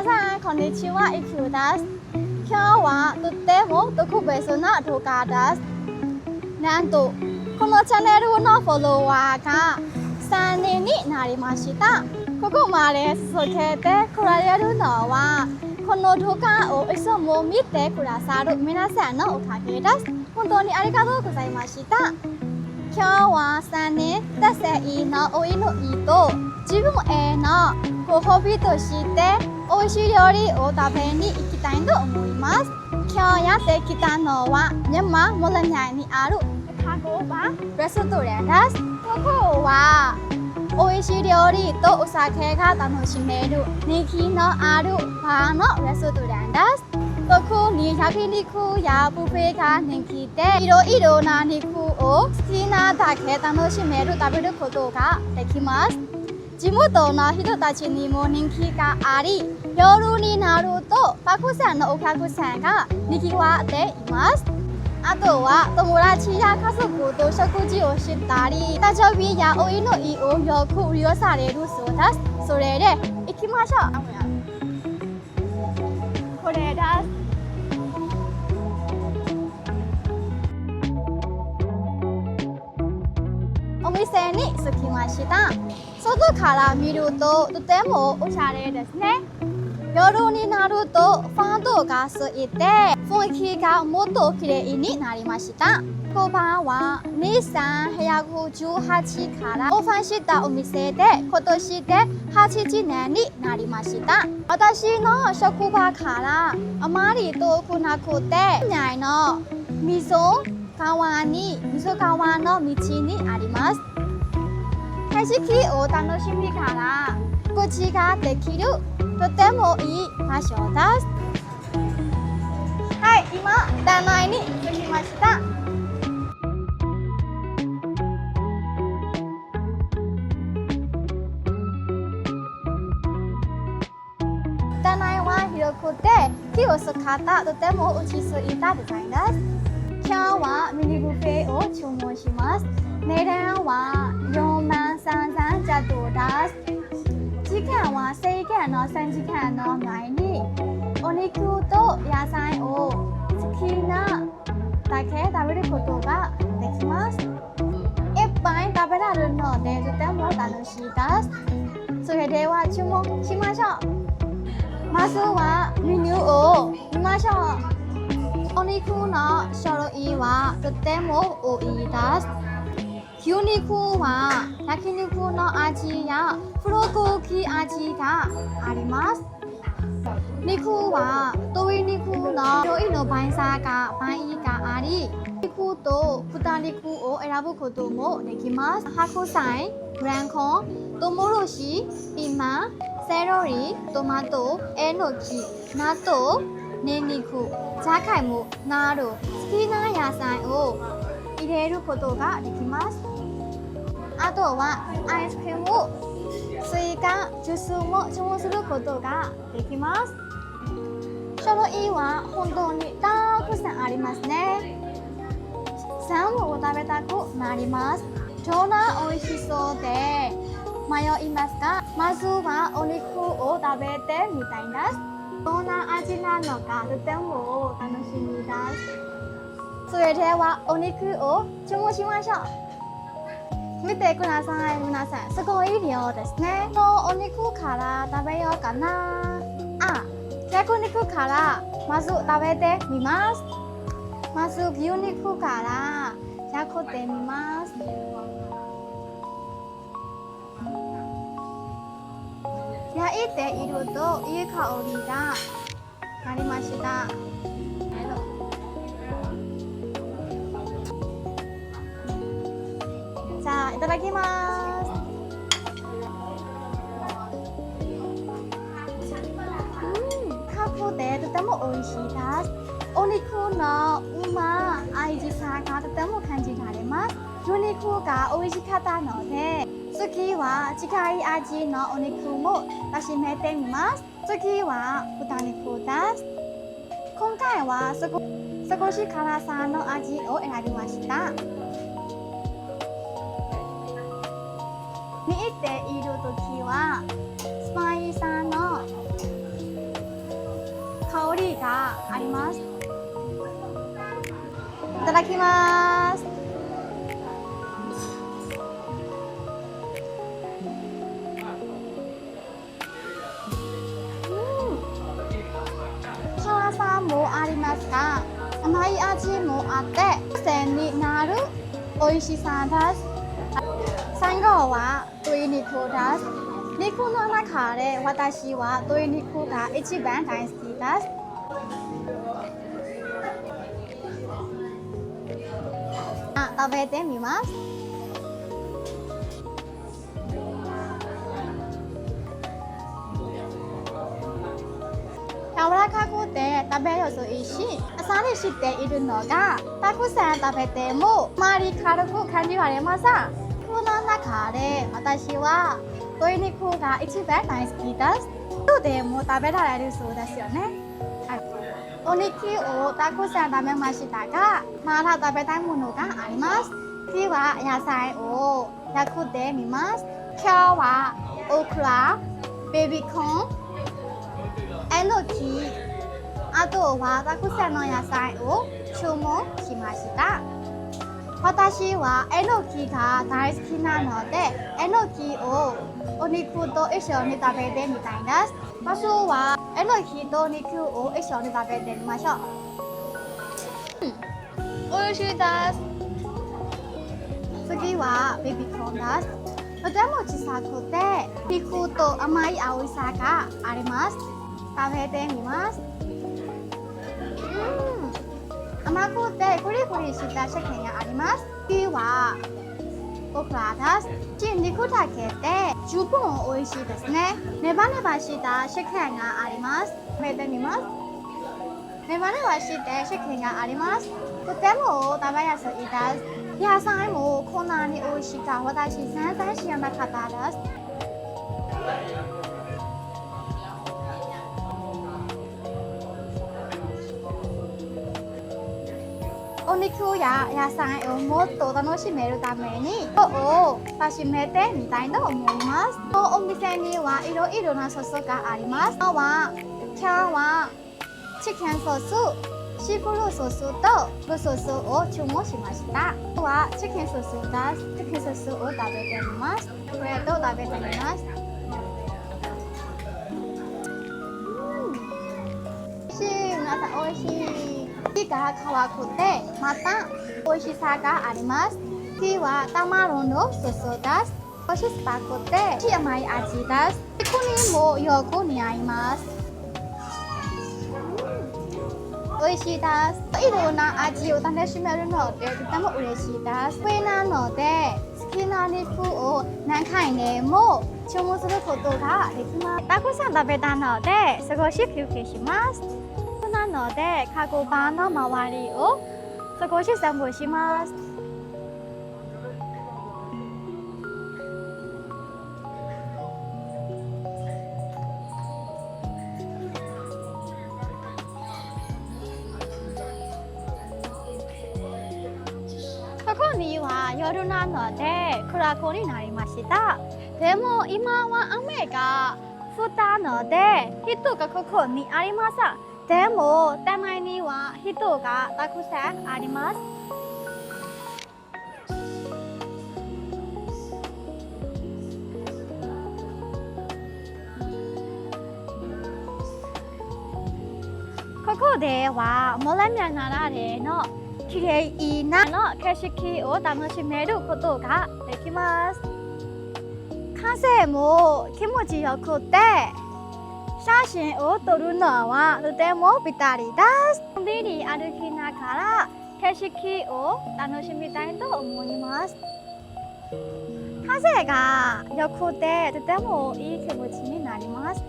皆さんこんにちは、イキューです。今日はとっても特別な動画です。なんとこのチャンネルのフォロワーが3人になりました。ここまで続けてこられるのはこの動画をいつも見てくださる皆さんのおかげです。本当にありがとうございました。今日は3人達成のお祈りと自分へのご褒美として美味しい料理を食べに行きたいと思います。今日やってきたのはမြန်မာモラニャイにあるカゴバレストランです。ここは美味しい料理とお酒が楽しめる人気のあるバーのレストランです。特に焼肉やブッフェが人気でいろいろな肉を好きなだけ楽しめる食べることができます。地元の人たちにも人気があり、夜になるとたくさんのお客さんが賑わっています。あとは友達や家族と食事をしたり、誕生日やお祈りをよく利用されるそうです。それで行きましょう。これです。お店に着きました。外から見るととてもおしゃれですね。夜になるとファンドがついて雰囲気がもっと綺麗になりました。ここは2318からオープンしたお店で今年で8年になりました。私の職場からあまり遠くなくて、内の溝川の道にあります。景色を楽しみから食事ができるとてもいい場所です。はい、今店内に着きました。店内は広くて木を使ったとても落ち着いたデザインです。今日はミニブッフェを注文します。値段は43,000ジャドです。時間は制限の3時間の前にお肉と野菜を好きなだけ食べることができます。いっぱい食べられるのでとても楽しいです。それでは注文しましょう。まずはメニューを見ましょう。お肉の種類はとても多いです。牛肉は焼肉の味やプロゴキ味があります。肉は鶏肉の色々のバイザーがあり、肉と豚肉を選ぶこともできます。白菜、レンコン、トウモロコシ、ピーマン、セロリ、トマト、えのき、納豆、ニンニク、じゃがいもなど好きな野菜を入れることができます。あとはアイスクリーム、スイカ、ジュースも注文することができます。種類は本当にたくさんありますね。全部を食べたくなります。超な美味しそうで迷いますが、まずはお肉を食べてみたいです。どんな味なのかとても楽しみです。それではお肉を注文しましょう。見てください、皆さん。すごい量ですね。お肉から食べようかな。焼肉からまず食べてみます。まず牛肉から焼いてみます。焼いているといい香りがなりました。じゃあいただきます。カフでとても美味しいです。お肉のうまいさがとても感じられます。牛肉が美味しかったので、次は近い味のお肉も楽しめてみます。次は豚肉です。今回は少し辛さの味を選びました。見ているときはスパイスのがあります。いただきます。辛さもありますが、甘い味もあって癖になる美味しさです。最後は鶏肉です。肉の中で私は鶏肉が一番大好きです。食べてみます。柔らかくて食べやすいし、あっさりしているのがたくさん食べてもあまり軽く感じられません。この中で私は鶏肉が一番大好きです。どでも食べられるそうですよね。お肉をたくさん食べましたが、まだ食べたいものがあります。次は野菜を焼くてみます。今日はオクラ、ベビーコーン、えのき、あとはたくさんの野菜を注文しました。私はえのきが大好きなので、えのきをお肉と一緒に食べてみたいです。まずはえのきと肉を一緒に食べてみましょう。美味しいです。次はベビーコーンです。とても小さくて肉と甘い美味しさがあります。食べてみます。甘くてクリクリした食感があります。次はオクラです。肉だけで十分美味しいですね。ネバネバした食感があります。食べてみます。ネバネバして食感があります。とても食べやすいです。野菜もこんなに美味しいか私全然知らなかったです。お肉や野菜をもっと楽しめるために今日を始めてみたいと思います。お店にはいろいろなソースがあります。今日はチキンソース、シーフードソースとブソースを注文しました。今日はチキンソースです。チキンソースを食べてみます。これと食べてみます。皆さん美味しい。火が乾くてまた美味しさがあります。次は卵のソースです。少し酸っぱくて甘い味です。肉にもよく似合います。美味しいです。いろんな味を楽しめるのでとても嬉しいです。上なので好きな肉を何回でも注文することができます。たくさん食べたので少し休憩します。なのでカゴバの周りを少し散歩します。ここには夜なので暗くになりました。でも今は雨が降ったので人がここにありません。でも店内には人がたくさんあります。ここではモラミャならでの綺麗な景色を楽しめることができます。風も気持ちよくて写真を撮るのはとてもぴったりです。のんびり歩きながら景色を楽しみたいと思います。風が良くてとてもいい気持ちになります。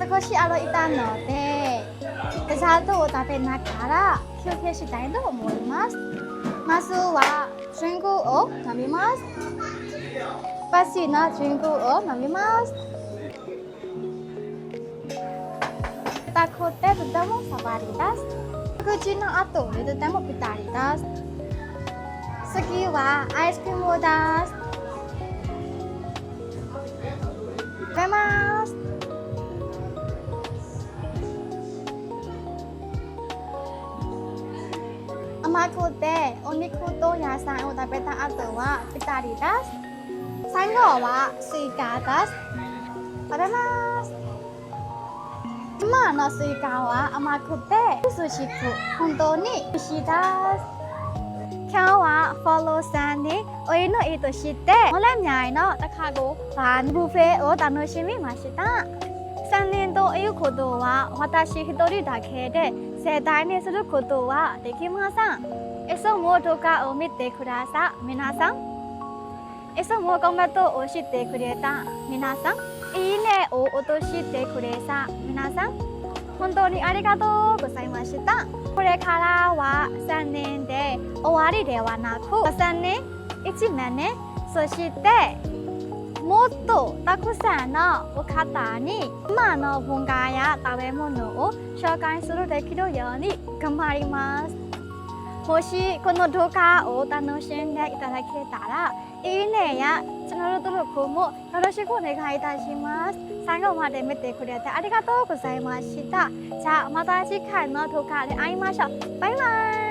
少し歩いたのでデザートを食べながら休憩したいと思います。まずはドリンクを飲みます。スパイシーなドリンクを飲みます。タコってとてもさばりです。口の後でとてもぴったりです。次はアイスクリームをです。食べます。甘くてお肉と野菜を食べた後はぴったりです。最後はスイカです。食べます。今のスイカは甘くて涼しく本当に美味しいです。今日はフォローさんにお湯のいいとしてモレミャイの高子バンブフェを楽しみました。3人ということは私一人だけで盛大にすることはできません。いつも動画を見てください皆さん。いつもコメントをしてくれた皆さん。いいねを落としてくれた皆さん。本当にありがとうございました。これからは3年で終わりではなく3年、1年、そしてもっとたくさんの方に今の文化や食べ物を紹介するできるように頑張ります。もしこの動画を楽しんでいただけたらいいねやチャンネル登録もよろしくお願いいたします。最後まで見てくれてありがとうございました。じゃあまた次回の動画で会いましょう。バイバイ。